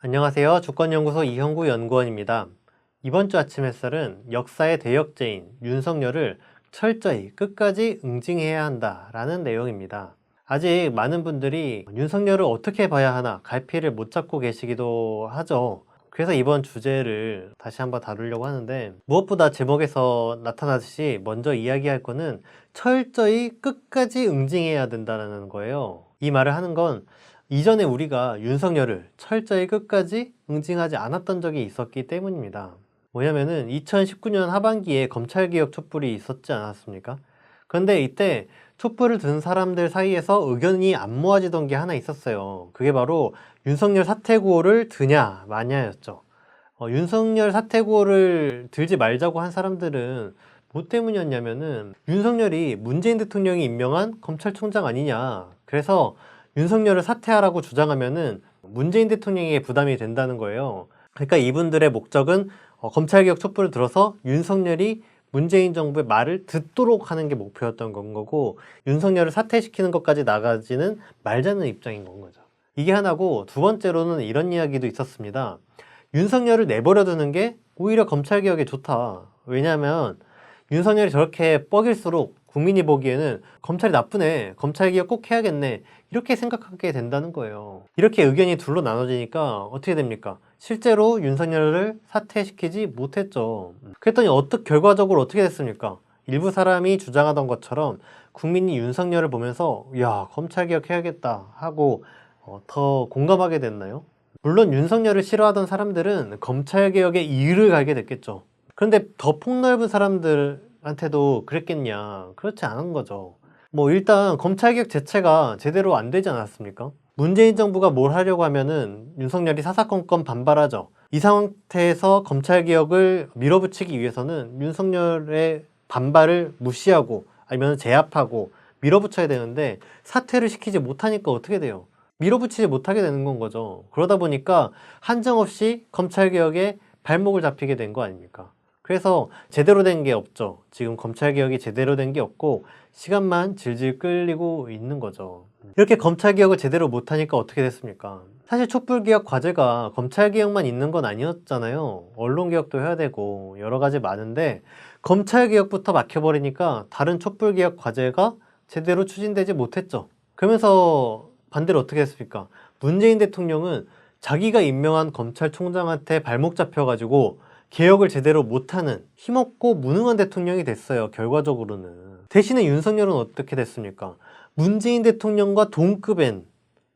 안녕하세요. 주권연구소 이형구 연구원입니다. 이번 주 아침 햇살은 역사의 대역죄인 윤석열을 철저히 끝까지 응징해야 한다라는 내용입니다. 아직 많은 분들이 윤석열을 어떻게 봐야 하나 갈피를 못 잡고 계시기도 하죠. 그래서 이번 주제를 다시 한번 다루려고 하는데, 무엇보다 제목에서 나타나듯이 먼저 이야기할 거는 철저히 끝까지 응징해야 된다는 거예요. 이 말을 하는 건 이전에 우리가 윤석열을 철저히 끝까지 응징하지 않았던 적이 있었기 때문입니다. 뭐냐면은 2019년 하반기에 검찰개혁 촛불이 있었지 않았습니까? 그런데 이때 촛불을 든 사람들 사이에서 의견이 안 모아지던 게 하나 있었어요. 그게 바로 윤석열 사퇴구호를 드냐 마냐였죠. 윤석열 사퇴구호를 들지 말자고 한 사람들은 뭐 때문이었냐면은 윤석열이 문재인 대통령이 임명한 검찰총장 아니냐. 그래서 윤석열을 사퇴하라고 주장하면은 문재인 대통령에게 부담이 된다는 거예요. 그러니까 이분들의 목적은 검찰개혁 촛불을 들어서 윤석열이 문재인 정부의 말을 듣도록 하는 게 목표였던 건 거고, 윤석열을 사퇴시키는 것까지 나가지는 말자는 입장인 건 거죠. 이게 하나고, 두 번째로는 이런 이야기도 있었습니다. 윤석열을 내버려 두는 게 오히려 검찰개혁에 좋다. 왜냐하면 윤석열이 저렇게 뻐길수록 국민이 보기에는 검찰이 나쁘네, 검찰개혁 꼭 해야겠네, 이렇게 생각하게 된다는 거예요. 이렇게 의견이 둘로 나눠지니까 어떻게 됩니까? 실제로 윤석열을 사퇴시키지 못했죠. 그랬더니 결과적으로 어떻게 됐습니까? 일부 사람이 주장하던 것처럼 국민이 윤석열을 보면서 야, 검찰개혁 해야겠다 하고 더 공감하게 됐나요? 물론 윤석열을 싫어하던 사람들은 검찰개혁에 이의를 갈게 됐겠죠. 그런데 더 폭넓은 사람들한테도 그랬겠냐? 그렇지 않은 거죠. 일단 검찰개혁 자체가 제대로 안 되지 않았습니까? 문재인 정부가 뭘 하려고 하면은 윤석열이 사사건건 반발하죠. 이 상태에서 검찰개혁을 밀어붙이기 위해서는 윤석열의 반발을 무시하고 아니면 제압하고 밀어붙여야 되는데, 사퇴를 시키지 못하니까 어떻게 돼요? 밀어붙이지 못하게 되는 건 거죠. 그러다 보니까 한정없이 검찰개혁에 발목을 잡히게 된 거 아닙니까? 그래서 제대로 된 게 없죠. 지금 검찰개혁이 제대로 된 게 없고 시간만 질질 끌리고 있는 거죠. 이렇게 검찰개혁을 제대로 못하니까 어떻게 됐습니까? 사실 촛불개혁 과제가 검찰개혁만 있는 건 아니었잖아요. 언론개혁도 해야 되고 여러 가지 많은데, 검찰개혁부터 막혀버리니까 다른 촛불개혁 과제가 제대로 추진되지 못했죠. 그러면서 반대로 어떻게 했습니까? 문재인 대통령은 자기가 임명한 검찰총장한테 발목 잡혀가지고 개혁을 제대로 못하는 힘없고 무능한 대통령이 됐어요. 결과적으로는. 대신에 윤석열은 어떻게 됐습니까? 문재인 대통령과 동급인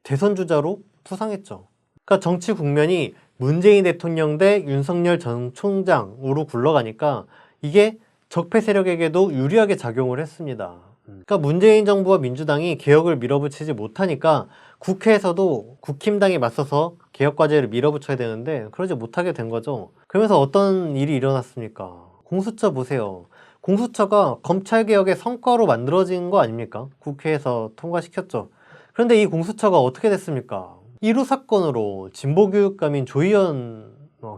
대선 주자로 부상했죠. 그러니까 정치 국면이 문재인 대통령 대 윤석열 전 총장으로 굴러가니까 이게 적폐 세력에게도 유리하게 작용을 했습니다. 그러니까 문재인 정부와 민주당이 개혁을 밀어붙이지 못하니까 국회에서도 국힘당에 맞서서 개혁 과제를 밀어붙여야 되는데 그러지 못하게 된 거죠. 그러면서 어떤 일이 일어났습니까? 공수처 보세요. 공수처가 검찰개혁의 성과로 만들어진 거 아닙니까? 국회에서 통과시켰죠. 그런데 이 공수처가 어떻게 됐습니까? 1호 사건으로 진보교육감인 조희연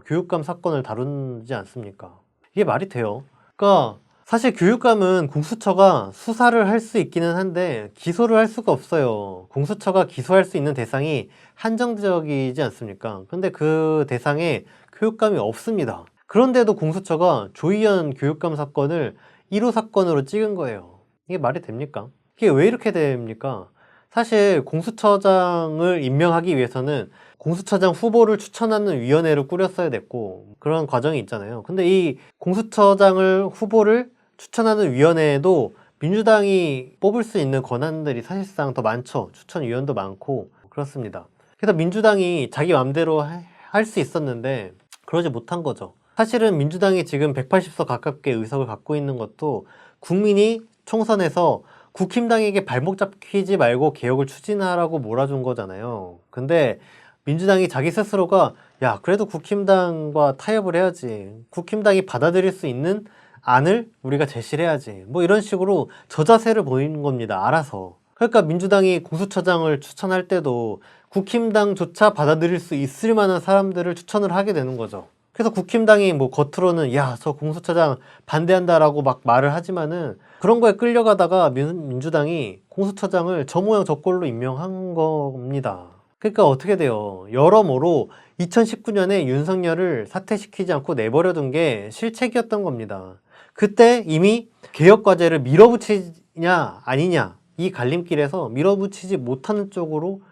교육감 사건을 다루지 않습니까? 이게 말이 돼요? 그러니까 사실 교육감은 공수처가 수사를 할 수 있기는 한데 기소를 할 수가 없어요. 공수처가 기소할 수 있는 대상이 한정적이지 않습니까? 근데 그 대상에 교육감이 없습니다. 그런데도 공수처가 조희연 교육감 사건을 1호 사건으로 찍은 거예요. 이게 말이 됩니까? 이게 왜 이렇게 됩니까? 사실 공수처장을 임명하기 위해서는 공수처장 후보를 추천하는 위원회를 꾸렸어야 됐고 그런 과정이 있잖아요. 근데 이 공수처장을 후보를 추천하는 위원회에도 민주당이 뽑을 수 있는 권한들이 사실상 더 많죠. 추천위원도 많고 그렇습니다. 그래서 민주당이 자기 마음대로 할 수 있었는데 그러지 못한 거죠. 사실은 민주당이 지금 180석 가깝게 의석을 갖고 있는 것도 국민이 총선에서 국힘당에게 발목 잡히지 말고 개혁을 추진하라고 몰아준 거잖아요. 근데 민주당이 자기 스스로가 야, 그래도 국힘당과 타협을 해야지, 국힘당이 받아들일 수 있는 안을 우리가 제시를 해야지, 이런 식으로 저자세를 보이는 겁니다. 알아서. 그러니까 민주당이 공수처장을 추천할 때도 국힘당조차 받아들일 수 있을 만한 사람들을 추천을 하게 되는 거죠. 그래서 국힘당이 뭐 겉으로는 야, 저 공수처장 반대한다라고 막 말을 하지만은 그런 거에 끌려가다가 민주당이 공수처장을 저 모양 저 꼴로 임명한 겁니다. 그러니까 어떻게 돼요? 여러모로 2019년에 윤석열을 사퇴시키지 않고 내버려둔 게 실책이었던 겁니다. 그때 이미 개혁과제를 밀어붙이냐 아니냐 이 갈림길에서 밀어붙이지 못하는 쪽으로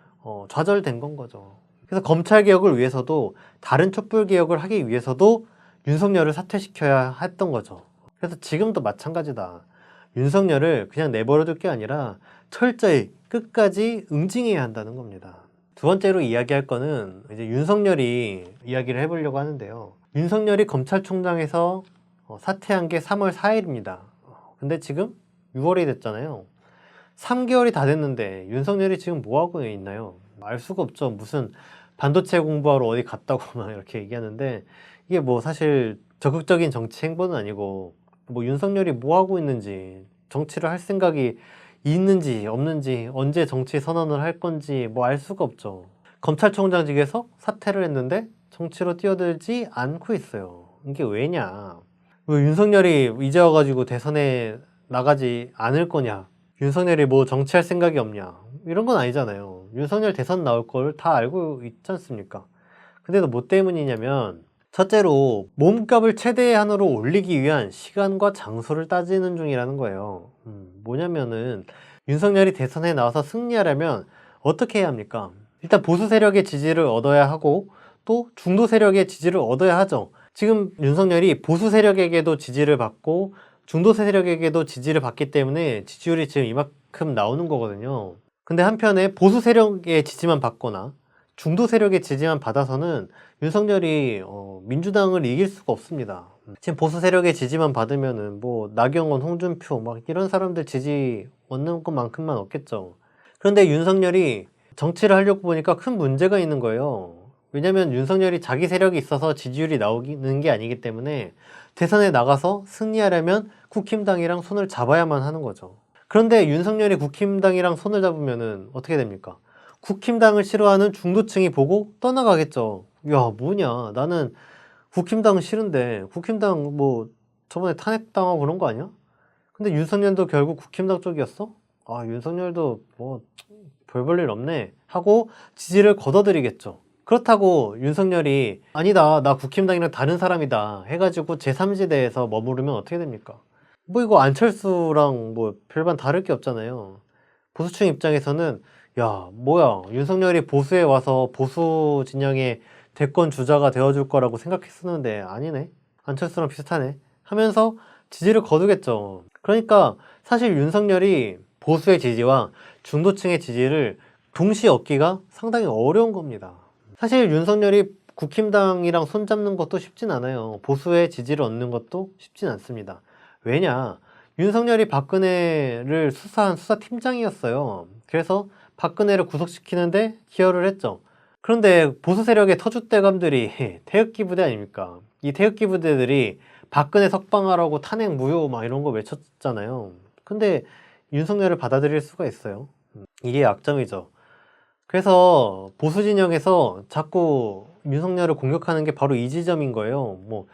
좌절된 건 거죠. 그래서 검찰 개혁을 위해서도 다른 촛불 개혁을 하기 위해서도 윤석열을 사퇴시켜야 했던 거죠. 그래서 지금도 마찬가지다. 윤석열을 그냥 내버려둘 게 아니라 철저히 끝까지 응징해야 한다는 겁니다. 두 번째로 이야기할 거는 이제 윤석열이 이야기를 해보려고 하는데요. 윤석열이 검찰총장에서 사퇴한 게 3월 4일입니다. 근데 지금 6월이 됐잖아요. 3개월이 다 됐는데 윤석열이 지금 뭐하고 있나요? 알 수가 없죠. 무슨 반도체 공부하러 어디 갔다고 막 이렇게 얘기하는데 이게 뭐 사실 적극적인 정치 행보는 아니고 뭐 윤석열이 뭐하고 있는지 정치를 할 생각이 있는지 없는지 언제 정치 선언을 할 건지 뭐 알 수가 없죠. 검찰총장직에서 사퇴를 했는데 정치로 뛰어들지 않고 있어요. 이게 왜냐? 왜 윤석열이 이제 와가지고 대선에 나가지 않을 거냐? 윤석열이 뭐 정치할 생각이 없냐? 이런 건 아니잖아요. 윤석열 대선 나올 걸 다 알고 있지 않습니까? 근데도 뭐 때문이냐면 첫째로 몸값을 최대한으로 올리기 위한 시간과 장소를 따지는 중이라는 거예요. 뭐냐면은 윤석열이 대선에 나와서 승리하려면 어떻게 해야 합니까? 일단 보수 세력의 지지를 얻어야 하고 또 중도 세력의 지지를 얻어야 하죠. 지금 윤석열이 보수 세력에게도 지지를 받고 중도 세력에게도 지지를 받기 때문에 지지율이 지금 이만큼 나오는 거거든요. 근데 한편에 보수 세력의 지지만 받거나 중도 세력의 지지만 받아서는 윤석열이 민주당을 이길 수가 없습니다. 지금 보수 세력의 지지만 받으면은 뭐 나경원, 홍준표 막 이런 사람들 지지 얻는 것만큼만 얻겠죠. 그런데 윤석열이 정치를 하려고 보니까 큰 문제가 있는 거예요. 왜냐면 윤석열이 자기 세력이 있어서 지지율이 나오는 게 아니기 때문에 대선에 나가서 승리하려면 국힘당이랑 손을 잡아야만 하는 거죠. 그런데 윤석열이 국힘당이랑 손을 잡으면은 어떻게 됩니까? 국힘당을 싫어하는 중도층이 보고 떠나가겠죠. 야, 뭐냐. 나는 국힘당 싫은데 국힘당 뭐 저번에 탄핵당하고 그런 거 아니야? 근데 윤석열도 결국 국힘당 쪽이었어? 아, 윤석열도 뭐 별 일 없네 하고 지지를 걷어들이겠죠. 그렇다고 윤석열이 아니다, 나 국힘당이랑 다른 사람이다 해가지고 제3지대에서 머무르면 어떻게 됩니까? 뭐 이거 안철수랑 뭐 별반 다를 게 없잖아요. 보수층 입장에서는 야, 뭐야, 윤석열이 보수에 와서 보수 진영의 대권 주자가 되어줄 거라고 생각했었는데 아니네, 안철수랑 비슷하네 하면서 지지를 거두겠죠. 그러니까 사실 윤석열이 보수의 지지와 중도층의 지지를 동시에 얻기가 상당히 어려운 겁니다. 사실 윤석열이 국힘당이랑 손잡는 것도 쉽진 않아요. 보수의 지지를 얻는 것도 쉽진 않습니다. 왜냐? 윤석열이 박근혜를 수사한 수사팀장이었어요. 그래서 박근혜를 구속시키는데 기여를 했죠. 그런데 보수 세력의 터줏대감들이 태극기 부대 아닙니까? 이 태극기 부대들이 박근혜 석방하라고 탄핵 무효 막 이런 거 외쳤잖아요. 근데 윤석열을 받아들일 수가 있어요. 이게 약점이죠. 그래서 보수 진영에서 자꾸 윤석열을 공격하는 게 바로 이 지점인 거예요. 뭐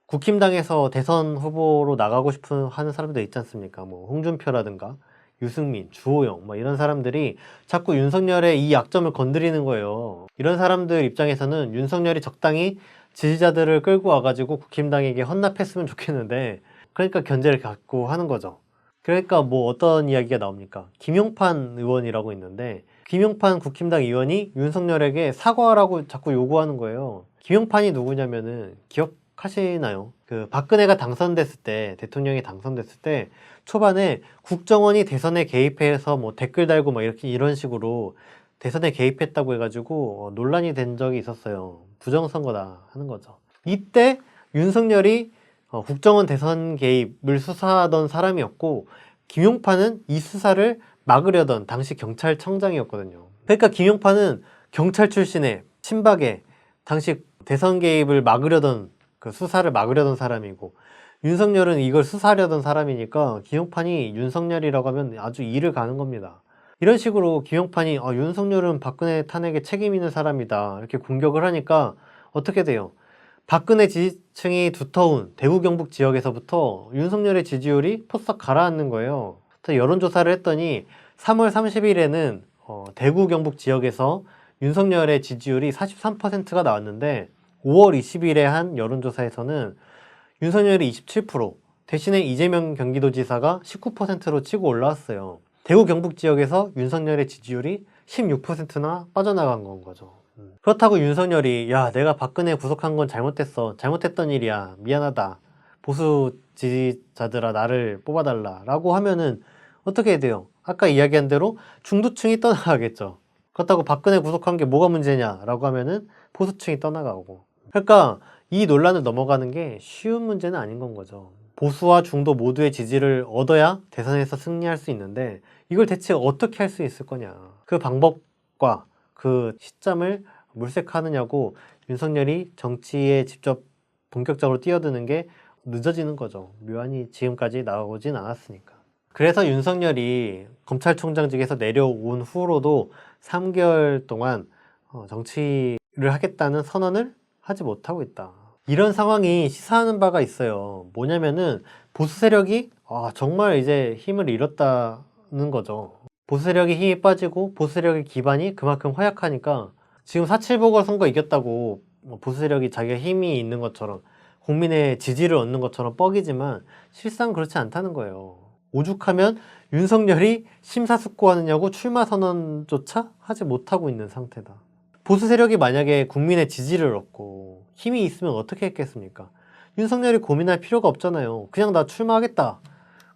국힘당에서 대선 후보로 나가고 싶은 하는 사람들 있지 않습니까? 뭐 홍준표라든가 유승민, 주호영 뭐 이런 사람들이 자꾸 윤석열의 이 약점을 건드리는 거예요. 이런 사람들 입장에서는 윤석열이 적당히 지지자들을 끌고 와가지고 국힘당에게 헌납했으면 좋겠는데 그러니까 견제를 갖고 하는 거죠. 그러니까 뭐 어떤 이야기가 나옵니까? 김용판 의원이라고 있는데 김용판 국힘당 의원이 윤석열에게 사과하라고 자꾸 요구하는 거예요. 김용판이 누구냐면은 기억하시나요? 그 박근혜가 당선됐을 때, 대통령이 당선됐을 때 초반에 국정원이 대선에 개입해서 뭐 댓글 달고 막 이렇게 이런 식으로 대선에 개입했다고 해가지고 논란이 된 적이 있었어요. 부정선거다 하는 거죠. 이때 윤석열이 국정원 대선 개입을 수사하던 사람이었고 김용판은 이 수사를 막으려던 당시 경찰청장이었거든요. 그러니까 김용판은 경찰 출신의 친박의 당시 대선 개입을 막으려던 그 수사를 막으려던 사람이고 윤석열은 이걸 수사하려던 사람이니까 김용판이 윤석열이라고 하면 아주 이를 가는 겁니다. 이런 식으로 김용판이 윤석열은 박근혜 탄핵에 책임 있는 사람이다 이렇게 공격을 하니까 어떻게 돼요? 박근혜 지지층이 두터운 대구 경북 지역에서부터 윤석열의 지지율이 포싹 가라앉는 거예요. 여론조사를 했더니 3월 30일에는 대구 경북 지역에서 윤석열의 지지율이 43%가 나왔는데 5월 20일에 한 여론조사에서는 윤석열이 27%, 대신에 이재명 경기도지사가 19%로 치고 올라왔어요. 대구 경북 지역에서 윤석열의 지지율이 16%나 빠져나간 건 거죠. 그렇다고 윤석열이 야 내가 박근혜 구속한 건 잘못했어. 잘못했던 일이야. 미안하다. 보수 지지자들아 나를 뽑아달라 라고 하면은 어떻게 해야 돼요? 아까 이야기한 대로 중도층이 떠나가겠죠. 그렇다고 박근혜 구속한 게 뭐가 문제냐 라고 하면은 보수층이 떠나가고. 그러니까 이 논란을 넘어가는 게 쉬운 문제는 아닌 건 거죠. 보수와 중도 모두의 지지를 얻어야 대선에서 승리할 수 있는데 이걸 대체 어떻게 할 수 있을 거냐. 그 방법과 그 시점을 물색하느냐고 윤석열이 정치에 직접 본격적으로 뛰어드는 게 늦어지는 거죠. 묘안이 지금까지 나오진 않았으니까. 그래서 윤석열이 검찰총장직에서 내려온 후로도 3개월 동안 정치를 하겠다는 선언을 하지 못하고 있다. 이런 상황이 시사하는 바가 있어요. 뭐냐면은 보수 세력이 정말 이제 힘을 잃었다는 거죠. 보수 세력이 힘이 빠지고 보수 세력의 기반이 그만큼 허약하니까 지금 4.7 보궐선거 이겼다고 보수 세력이 자기가 힘이 있는 것처럼 국민의 지지를 얻는 것처럼 뻐기지만 실상 그렇지 않다는 거예요. 오죽하면 윤석열이 심사숙고하느냐고 출마 선언조차 하지 못하고 있는 상태다. 보수 세력이 만약에 국민의 지지를 얻고 힘이 있으면 어떻게 했겠습니까? 윤석열이 고민할 필요가 없잖아요. 그냥 나 출마하겠다.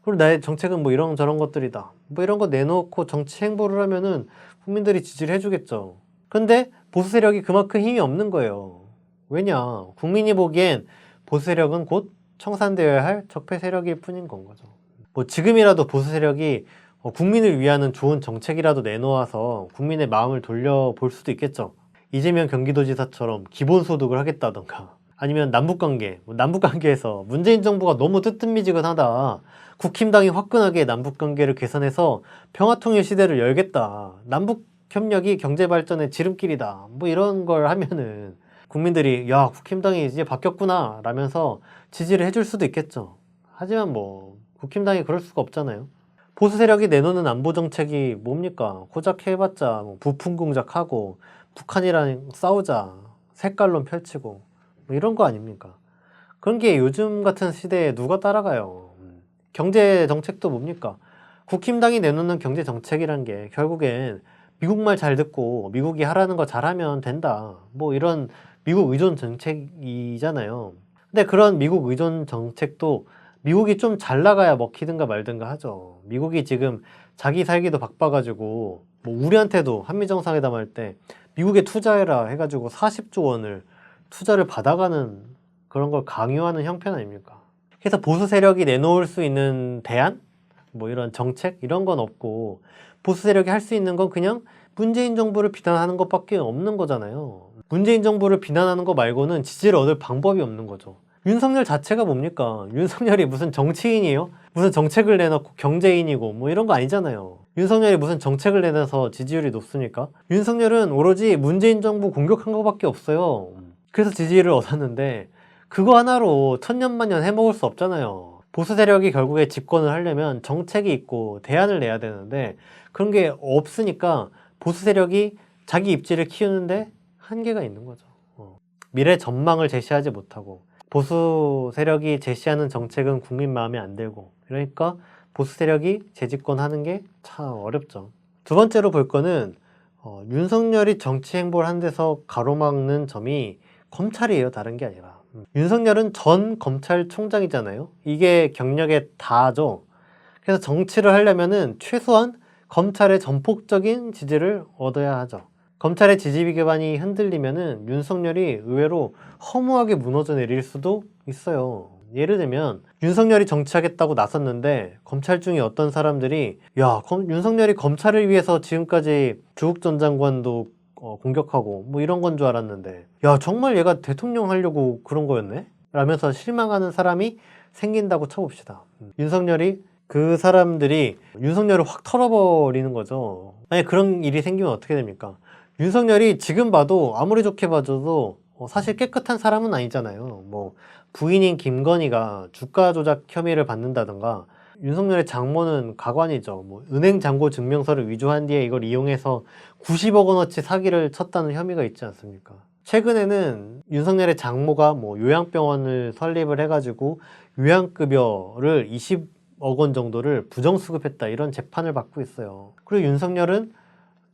그리고 나의 정책은 뭐 이런 저런 것들이다. 뭐 이런 거 내놓고 정치 행보를 하면은 국민들이 지지를 해주겠죠. 근데 보수 세력이 그만큼 힘이 없는 거예요. 왜냐? 국민이 보기엔 보수 세력은 곧 청산되어야 할 적폐 세력일 뿐인 건 거죠. 뭐 지금이라도 보수 세력이 국민을 위하는 좋은 정책이라도 내놓아서 국민의 마음을 돌려볼 수도 있겠죠. 이재명 경기도지사처럼 기본소득을 하겠다던가 아니면 남북관계, 남북관계에서 문재인 정부가 너무 뜨뜻미지근하다. 국힘당이 화끈하게 남북관계를 개선해서 평화통일 시대를 열겠다. 남북협력이 경제발전의 지름길이다. 뭐 이런 걸 하면은 국민들이 야 국힘당이 이제 바뀌었구나 라면서 지지를 해줄 수도 있겠죠. 하지만 뭐 국힘당이 그럴 수가 없잖아요. 보수 세력이 내놓는 안보 정책이 뭡니까? 고작 해봤자 뭐 부품 공작하고 북한이랑 싸우자 색깔론 펼치고 뭐 이런 거 아닙니까? 그런 게 요즘 같은 시대에 누가 따라가요? 경제 정책도 뭡니까? 국힘당이 내놓는 경제 정책이란 게 결국엔 미국 말 잘 듣고 미국이 하라는 거 잘하면 된다. 뭐 이런 미국 의존 정책이잖아요. 근데 그런 미국 의존 정책도 미국이 좀 잘 나가야 먹히든가 말든가 하죠. 미국이 지금 자기 살기도 바빠가지고 뭐 우리한테도 한미정상회담 할 때 미국에 투자해라 해가지고 40조 원을 투자를 받아가는 그런 걸 강요하는 형편 아닙니까? 그래서 보수 세력이 내놓을 수 있는 대안? 뭐 이런 정책? 이런 건 없고 보수 세력이 할 수 있는 건 그냥 문재인 정부를 비난하는 것밖에 없는 거잖아요. 문재인 정부를 비난하는 거 말고는 지지를 얻을 방법이 없는 거죠. 윤석열 자체가 뭡니까? 윤석열이 무슨 정치인이에요? 무슨 정책을 내놓고 경제인이고 뭐 이런 거 아니잖아요. 윤석열이 무슨 정책을 내놔서 지지율이 높습니까? 윤석열은 오로지 문재인 정부 공격한 것밖에 없어요. 그래서 지지를 얻었는데 그거 하나로 천년만년 해먹을 수 없잖아요. 보수 세력이 결국에 집권을 하려면 정책이 있고 대안을 내야 되는데 그런 게 없으니까 보수 세력이 자기 입지를 키우는데 한계가 있는 거죠. 미래 전망을 제시하지 못하고 보수 세력이 제시하는 정책은 국민 마음에 안 들고 그러니까 보수 세력이 재집권하는 게 참 어렵죠. 두 번째로 볼 거는 윤석열이 정치 행보를 한 데서 가로막는 점이 검찰이에요. 다른 게 아니라. 윤석열은 전 검찰총장이잖아요. 이게 경력의 다죠. 그래서 정치를 하려면은 최소한 검찰의 전폭적인 지지를 얻어야 하죠. 검찰의 지지 기반이 흔들리면은 윤석열이 의외로 허무하게 무너져 내릴 수도 있어요. 예를 들면 윤석열이 정치하겠다고 나섰는데 검찰 중에 어떤 사람들이 야 윤석열이 검찰을 위해서 지금까지 조국 전 장관도 공격하고 뭐 이런 건 줄 알았는데 야 정말 얘가 대통령 하려고 그런 거였네? 라면서 실망하는 사람이 생긴다고 쳐봅시다. 윤석열이 그 사람들이 윤석열을 확 털어버리는 거죠. 만약 그런 일이 생기면 어떻게 됩니까? 윤석열이 지금 봐도 아무리 좋게 봐줘도 사실 깨끗한 사람은 아니잖아요. 뭐 부인인 김건희가 주가 조작 혐의를 받는다든가, 윤석열의 장모는 가관이죠. 뭐 은행 잔고 증명서를 위조한 뒤에 이걸 이용해서 90억 원어치 사기를 쳤다는 혐의가 있지 않습니까? 최근에는 윤석열의 장모가 뭐 요양병원을 설립을 해가지고 요양급여를 20억 원 정도를 부정수급했다, 이런 재판을 받고 있어요. 그리고 윤석열은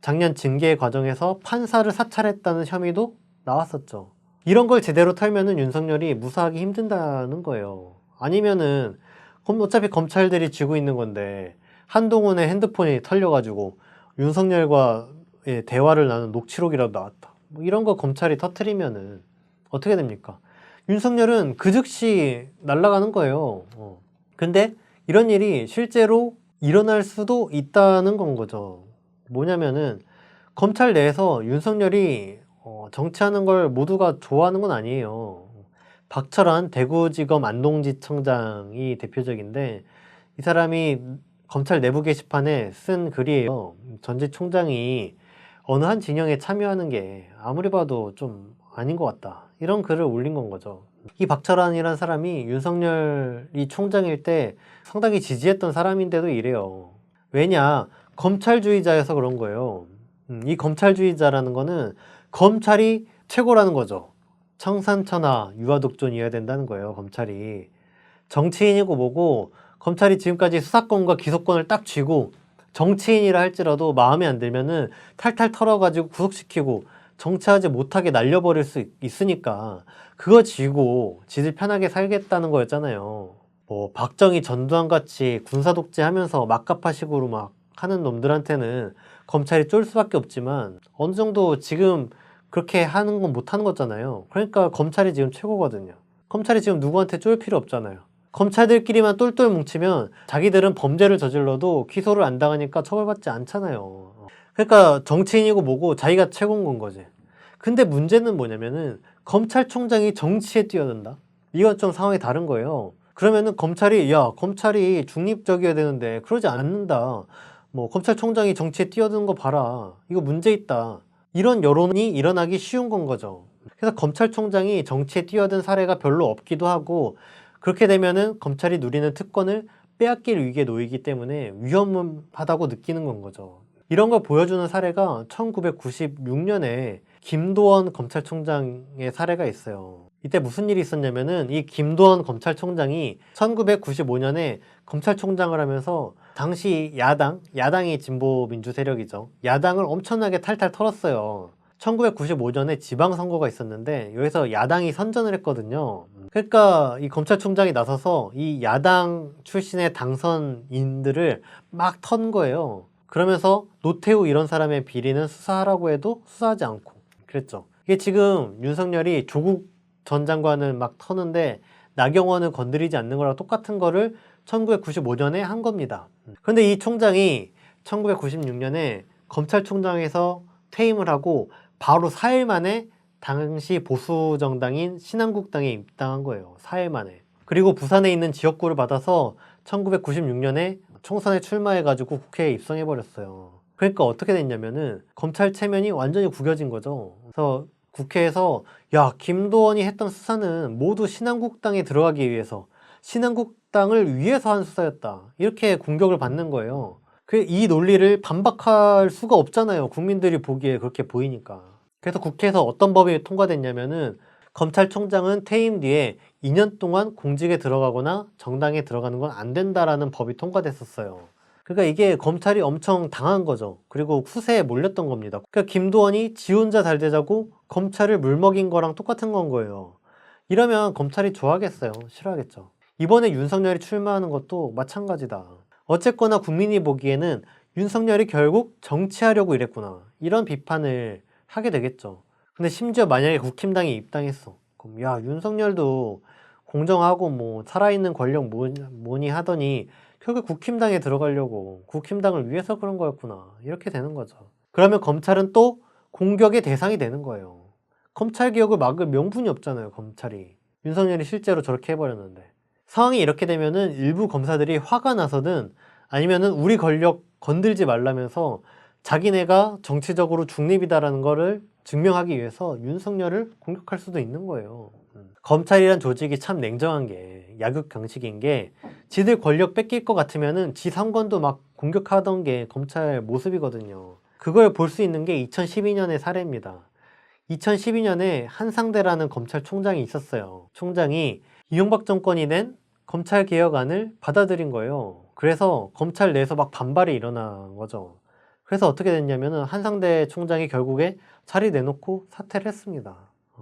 작년 징계 과정에서 판사를 사찰했다는 혐의도 나왔었죠. 이런 걸 제대로 털면은 윤석열이 무사하기 힘든다는 거예요. 아니면은 어차피 검찰들이 쥐고 있는 건데 한동훈의 핸드폰이 털려가지고 윤석열과의 대화를 나눈 녹취록이라도 나왔다, 뭐 이런 거 검찰이 터트리면은 어떻게 됩니까? 윤석열은 그 즉시 날아가는 거예요. 근데 이런 일이 실제로 일어날 수도 있다는 건 거죠. 뭐냐면은 검찰 내에서 윤석열이 정치하는 걸 모두가 좋아하는 건 아니에요. 박철환 대구지검 안동지청장이 대표적인데, 이 사람이 검찰 내부 게시판에 쓴 글이에요. 전직 총장이 어느 한 진영에 참여하는 게 아무리 봐도 좀 아닌 것 같다, 이런 글을 올린 건 거죠. 이 박철환이란 사람이 윤석열이 총장일 때 상당히 지지했던 사람인데도 이래요. 왜냐? 검찰주의자여서 그런 거예요. 이 검찰주의자라는 거는 검찰이 최고라는 거죠. 청산천하 유아독존이어야 된다는 거예요. 검찰이 정치인이고 뭐고, 검찰이 지금까지 수사권과 기소권을 딱 쥐고 정치인이라 할지라도 마음에 안 들면은 탈탈 털어가지고 구속시키고 정치하지 못하게 날려버릴 수 있으니까 그거 쥐고 지들 편하게 살겠다는 거였잖아요. 뭐 박정희 전두환 같이 군사 독재하면서 막가파식으로 막 하는 놈들한테는 검찰이 쫄 수밖에 없지만 어느 정도 지금 그렇게 하는 건 못하는 거잖아요. 그러니까 검찰이 지금 최고거든요. 검찰이 지금 누구한테 쫄 필요 없잖아요. 검찰들끼리만 똘똘 뭉치면 자기들은 범죄를 저질러도 기소를 안 당하니까 처벌받지 않잖아요. 그러니까 정치인이고 뭐고 자기가 최고인 건 거지. 근데 문제는 뭐냐면은 검찰총장이 정치에 뛰어든다? 이건 좀 상황이 다른 거예요. 그러면은 검찰이 중립적이어야 되는데 그러지 않는다, 뭐 검찰총장이 정치에 뛰어드는 거 봐라, 이거 문제 있다, 이런 여론이 일어나기 쉬운 건 거죠. 그래서 검찰총장이 정치에 뛰어든 사례가 별로 없기도 하고, 그렇게 되면은 검찰이 누리는 특권을 빼앗길 위기에 놓이기 때문에 위험하다고 느끼는 건 거죠. 이런 걸 보여주는 사례가 1996년에 김도원 검찰총장의 사례가 있어요. 이때 무슨 일이 있었냐면은 이 김도원 검찰총장이 1995년에 검찰총장을 하면서 당시 야당이 진보 민주 세력이죠. 야당을 엄청나게 탈탈 털었어요. 1995년에 지방선거가 있었는데 여기서 야당이 선전을 했거든요. 그러니까 이 검찰총장이 나서서 이 야당 출신의 당선인들을 막 턴 거예요. 그러면서 노태우 이런 사람의 비리는 수사하라고 해도 수사하지 않고 그랬죠. 이게 지금 윤석열이 조국 전 장관을 막 터는데 나경원을 건드리지 않는 거랑 똑같은 거를 1995년에 한 겁니다. 그런데 이 총장이 1996년에 검찰총장에서 퇴임을 하고 바로 4일 만에 당시 보수정당인 신한국당에 입당한 거예요. 4일 만에. 그리고 부산에 있는 지역구를 받아서 1996년에 총선에 출마해가지고 국회에 입성해버렸어요. 그러니까 어떻게 됐냐면은 검찰 체면이 완전히 구겨진 거죠. 그래서 국회에서 김도원이 했던 수사는 모두 신한국당에 들어가기 위해서, 신한국당을 위해서 한 수사였다, 이렇게 공격을 받는 거예요. 이 논리를 반박할 수가 없잖아요. 국민들이 보기에 그렇게 보이니까. 그래서 국회에서 어떤 법이 통과됐냐면은 검찰총장은 퇴임 뒤에 2년 동안 공직에 들어가거나 정당에 들어가는 건 안 된다라는 법이 통과됐었어요. 그러니까 이게 검찰이 엄청 당한 거죠. 그리고 후세에 몰렸던 겁니다. 그러니까 김도원이 지 혼자 잘 되자고 검찰을 물먹인 거랑 똑같은 건 거예요. 이러면 검찰이 좋아하겠어요? 싫어하겠죠. 이번에 윤석열이 출마하는 것도 마찬가지다. 어쨌거나 국민이 보기에는 윤석열이 결국 정치하려고 이랬구나, 이런 비판을 하게 되겠죠. 근데 심지어 만약에 국힘당이 입당했어. 그럼 윤석열도 공정하고 뭐 살아있는 권력 뭐니 하더니 결국 국힘당에 들어가려고, 국힘당을 위해서 그런 거였구나, 이렇게 되는 거죠. 그러면 검찰은 또 공격의 대상이 되는 거예요. 검찰 개혁을 막을 명분이 없잖아요, 검찰이. 윤석열이 실제로 저렇게 해버렸는데. 상황이 이렇게 되면은 일부 검사들이 화가 나서든 아니면은 우리 권력 건들지 말라면서 자기네가 정치적으로 중립이다라는 거를 증명하기 위해서 윤석열을 공격할 수도 있는 거예요. 검찰이란 조직이 참 냉정한 게 약육강식인 게 지들 권력 뺏길 것 같으면은 지 상권도 막 공격하던 게 검찰 모습이거든요. 그걸 볼 수 있는 게 2012년의 사례입니다. 2012년에 한상대라는 검찰총장이 있었어요. 총장이 이명박 정권이 낸 검찰개혁안을 받아들인 거예요. 그래서 검찰 내에서 막 반발이 일어난 거죠. 그래서 어떻게 됐냐면은 한상대 총장이 결국에 자리 내놓고 사퇴를 했습니다.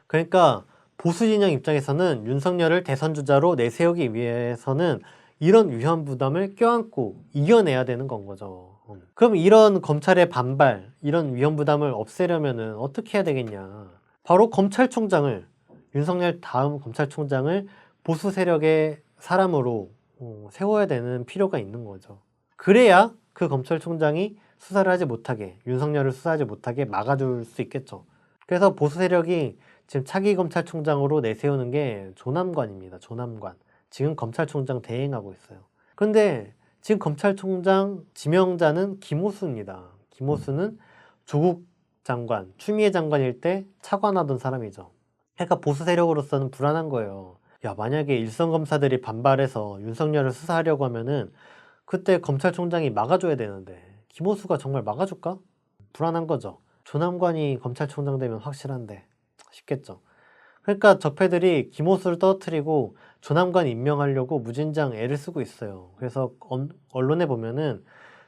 그러니까 보수 진영 입장에서는 윤석열을 대선주자로 내세우기 위해서는 이런 위험 부담을 껴안고 이겨내야 되는 건 거죠. 그럼 이런 검찰의 반발, 이런 위험 부담을 없애려면은 어떻게 해야 되겠냐? 바로 검찰총장을, 윤석열 다음 검찰총장을 보수 세력의 사람으로 세워야 되는 필요가 있는 거죠. 그래야 그 검찰총장이 수사를 하지 못하게, 윤석열을 수사하지 못하게 막아줄 수 있겠죠. 그래서 보수 세력이 지금 차기 검찰총장으로 내세우는 게 조남관입니다. 조남관. 지금 검찰총장 대행하고 있어요. 그런데 지금 검찰총장 지명자는 김호수입니다. 김호수는 조국 장관, 추미애 장관일 때 차관하던 사람이죠. 그러니까 보수 세력으로서는 불안한 거예요. 야, 만약에 일선 검사들이 반발해서 윤석열을 수사하려고 하면은 그때 검찰총장이 막아줘야 되는데 김호수가 정말 막아줄까? 불안한 거죠. 조남관이 검찰총장 되면 확실한데 싶겠죠. 그러니까 적폐들이 김호수를 떨어뜨리고 조남관 임명하려고 무진장 애를 쓰고 있어요. 그래서 언론에 보면은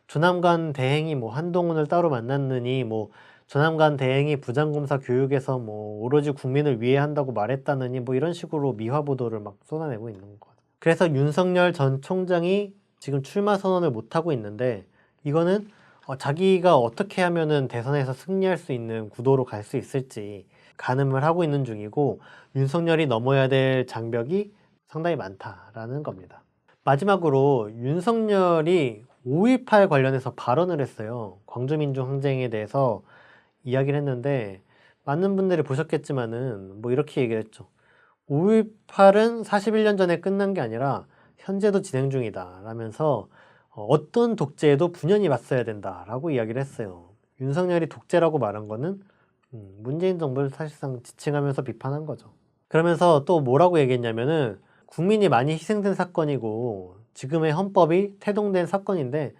조남관 대행이 뭐 한동훈을 따로 만났느니 뭐 조남관 대행이 부장검사 교육에서 뭐 오로지 국민을 위해 한다고 말했다느니 뭐 이런 식으로 미화 보도를 막 쏟아내고 있는 거거든요. 그래서 윤석열 전 총장이 지금 출마 선언을 못하고 있는데 이거는 자기가 어떻게 하면은 대선에서 승리할 수 있는 구도로 갈 수 있을지 가늠을 하고 있는 중이고 윤석열이 넘어야 될 장벽이 상당히 많다라는 겁니다. 마지막으로 윤석열이 5.18 관련해서 발언을 했어요. 광주민주항쟁에 대해서 이야기를 했는데 많은 분들이 보셨겠지만은 뭐 이렇게 얘기를 했죠. 5.18은 41년 전에 끝난 게 아니라 현재도 진행 중이다 라면서 어떤 독재에도 분연히 맞서야 된다라고 이야기를 했어요. 윤석열이 독재라고 말한 거는 문재인 정부를 사실상 지칭하면서 비판한 거죠. 그러면서 또 뭐라고 얘기했냐면은 국민이 많이 희생된 사건이고 지금의 헌법이 태동된 사건인데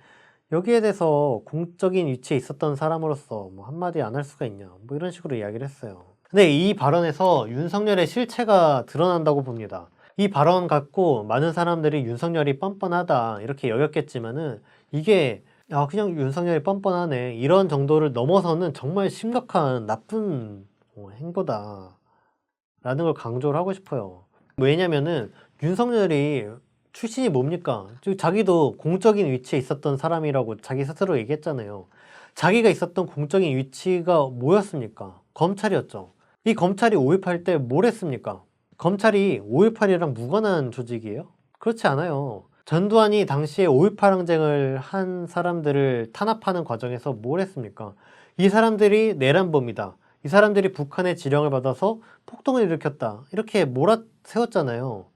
여기에 대해서 공적인 위치에 있었던 사람으로서 뭐 한마디 안 할 수가 있냐 뭐 이런 식으로 이야기를 했어요. 근데 이 발언에서 윤석열의 실체가 드러난다고 봅니다. 이 발언 갖고 많은 사람들이 윤석열이 뻔뻔하다 이렇게 여겼겠지만은 이게 그냥 윤석열이 뻔뻔하네 이런 정도를 넘어서는 정말 심각한 나쁜 행보다 라는 걸 강조를 하고 싶어요. 왜냐면은 윤석열이 출신이 뭡니까? 자기도 공적인 위치에 있었던 사람이라고 자기 스스로 얘기했잖아요. 자기가 있었던 공적인 위치가 뭐였습니까? 검찰이었죠. 이 검찰이 5.18 때 뭘 했습니까? 검찰이 5.18이랑 무관한 조직이에요? 그렇지 않아요. 전두환이 당시에 5.18 항쟁을 한 사람들을 탄압하는 과정에서 뭘 했습니까? 이 사람들이 내란범이다. 이 사람들이 북한의 지령을 받아서 폭동을 일으켰다. 이렇게 몰아세웠잖아요.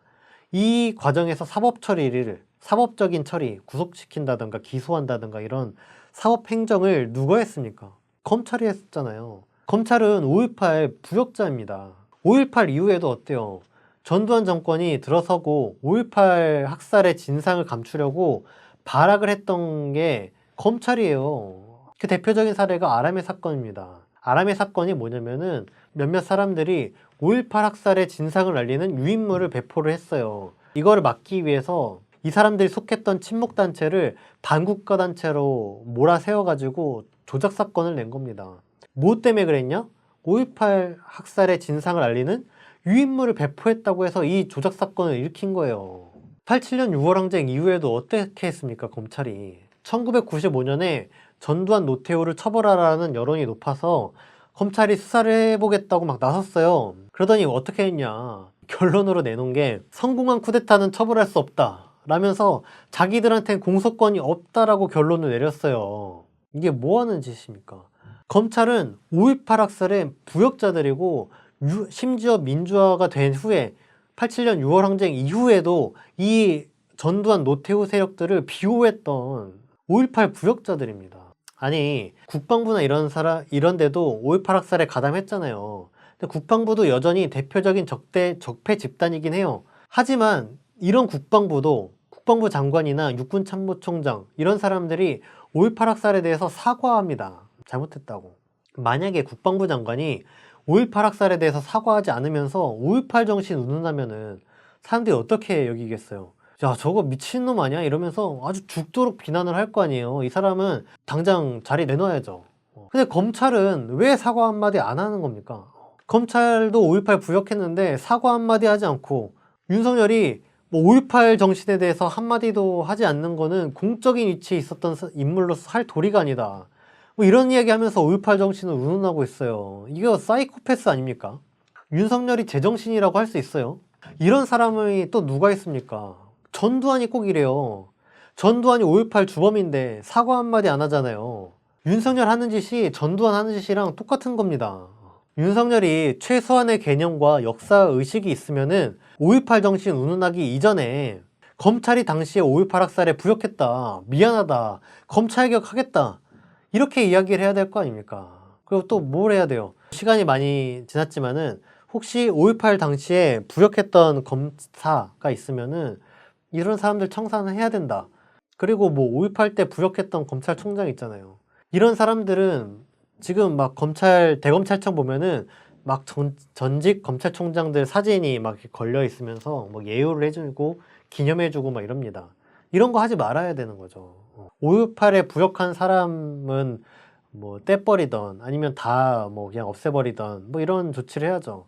이 과정에서 사법적인 처리, 구속시킨다든가 기소한다든가 이런 사법행정을 누가 했습니까? 검찰이 했잖아요. 검찰은 5.18 부역자입니다. 5.18 이후에도 어때요? 전두환 정권이 들어서고 5.18 학살의 진상을 감추려고 발악을 했던 게 검찰이에요. 그 대표적인 사례가 아람의 사건입니다. 아람의 사건이 뭐냐면은 몇몇 사람들이 5.18 학살의 진상을 알리는 유인물을 배포를 했어요. 이거를 막기 위해서 이 사람들이 속했던 친목단체를 반국가 단체로 몰아세워가지고 조작사건을 낸 겁니다. 뭐 때문에 그랬냐? 5.18 학살의 진상을 알리는 유인물을 배포했다고 해서 이 조작사건을 일으킨 거예요. 87년 6월 항쟁 이후에도 어떻게 했습니까? 검찰이 1995년에 전두환 노태우를 처벌하라는 여론이 높아서 검찰이 수사를 해보겠다고 막 나섰어요. 그러더니 어떻게 했냐? 결론으로 내놓은 게 성공한 쿠데타는 처벌할 수 없다 라면서 자기들한테는 공소권이 없다라고 결론을 내렸어요. 이게 뭐 하는 짓입니까? 검찰은 5.18 학살의 부역자들이고 심지어 민주화가 된 후에 87년 6월 항쟁 이후에도 이 전두환 노태우 세력들을 비호했던 5.18 부역자들입니다. 아니, 국방부나 이런 데도 5.18 학살에 가담했잖아요. 근데 국방부도 여전히 대표적인 적폐 집단이긴 해요. 하지만 이런 국방부 장관이나 육군참모총장 이런 사람들이 5.18 학살에 대해서 사과합니다. 잘못했다고. 만약에 국방부 장관이 5.18 학살에 대해서 사과하지 않으면서 5.18 정신 운운하면은 사람들이 어떻게 여기겠어요? 야, 저거 미친놈 아니야? 이러면서 아주 죽도록 비난을 할 거 아니에요. 이 사람은 당장 자리 내놔야죠. 근데 검찰은 왜 사과 한마디 안 하는 겁니까? 검찰도 5.18 부역했는데 사과 한마디 하지 않고 윤석열이 뭐 5.18 정신에 대해서 한마디도 하지 않는 거는 공적인 위치에 있었던 인물로서 할 도리가 아니다. 뭐 이런 이야기 하면서 5.18 정신을 운운하고 있어요. 이거 사이코패스 아닙니까? 윤석열이 제정신이라고 할 수 있어요. 이런 사람이 또 누가 있습니까? 전두환이 꼭 이래요. 전두환이 5.18 주범인데 사과 한마디 안 하잖아요. 윤석열 하는 짓이 전두환 하는 짓이랑 똑같은 겁니다. 윤석열이 최소한의 개념과 역사의식이 있으면은 5.18 정신 운운하기 이전에 검찰이 당시에 5.18 학살에 부역했다. 미안하다. 검찰개혁하겠다. 이렇게 이야기를 해야 될 거 아닙니까? 그리고 또 뭘 해야 돼요? 시간이 많이 지났지만은 혹시 5.18 당시에 부역했던 검사가 있으면은 이런 사람들 청산을 해야 된다. 그리고 뭐 5.18 때 부역했던 검찰총장 있잖아요. 이런 사람들은 지금 막 대검찰청 보면은 막 전직 검찰총장들 사진이 막 이렇게 걸려 있으면서 뭐 예우를 해주고 기념해주고 막 이럽니다. 이런 거 하지 말아야 되는 거죠. 5.18에 부역한 사람은 뭐 떼버리던 아니면 다 뭐 그냥 없애버리던 뭐 이런 조치를 해야죠.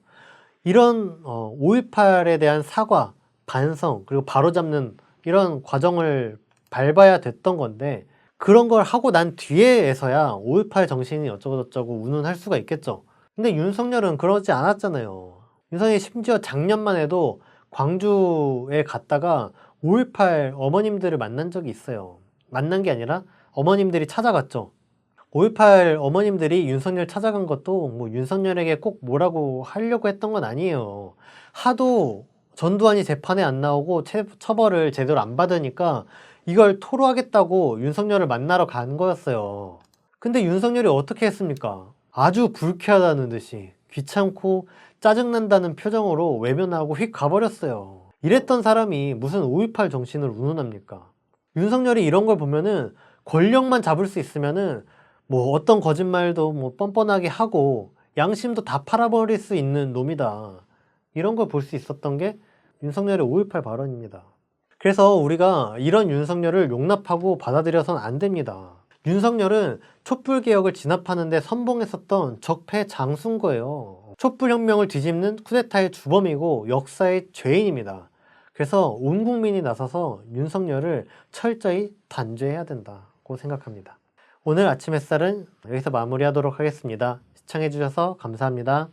이런 5.18에 대한 사과, 반성, 그리고 바로잡는 이런 과정을 밟아야 됐던 건데 그런 걸 하고 난 뒤에서야 5.18 정신이 어쩌고저쩌고 운운할 수가 있겠죠. 근데 윤석열은 그러지 않았잖아요. 윤석열이 심지어 작년만 해도 광주에 갔다가 5.18 어머님들을 만난 적이 있어요. 만난 게 아니라 어머님들이 찾아갔죠. 5.18 어머님들이 윤석열 찾아간 것도 뭐 윤석열에게 꼭 뭐라고 하려고 했던 건 아니에요. 하도 전두환이 재판에 안 나오고 처벌을 제대로 안 받으니까 이걸 토로하겠다고 윤석열을 만나러 간 거였어요. 근데 윤석열이 어떻게 했습니까? 아주 불쾌하다는 듯이 귀찮고 짜증난다는 표정으로 외면하고 휙 가버렸어요. 이랬던 사람이 무슨 5.18 정신을 운운합니까? 윤석열이 이런 걸 보면은 권력만 잡을 수 있으면은 뭐 어떤 거짓말도 뭐 뻔뻔하게 하고 양심도 다 팔아버릴 수 있는 놈이다. 이런 걸 볼 수 있었던 게 윤석열의 5.18 발언입니다. 그래서 우리가 이런 윤석열을 용납하고 받아들여서는 안 됩니다. 윤석열은 촛불개혁을 진압하는데 선봉했었던 적폐 장수인 거예요. 촛불혁명을 뒤집는 쿠데타의 주범이고 역사의 죄인입니다. 그래서 온 국민이 나서서 윤석열을 철저히 단죄해야 된다고 생각합니다. 오늘 아침 햇살은 여기서 마무리하도록 하겠습니다. 시청해주셔서 감사합니다.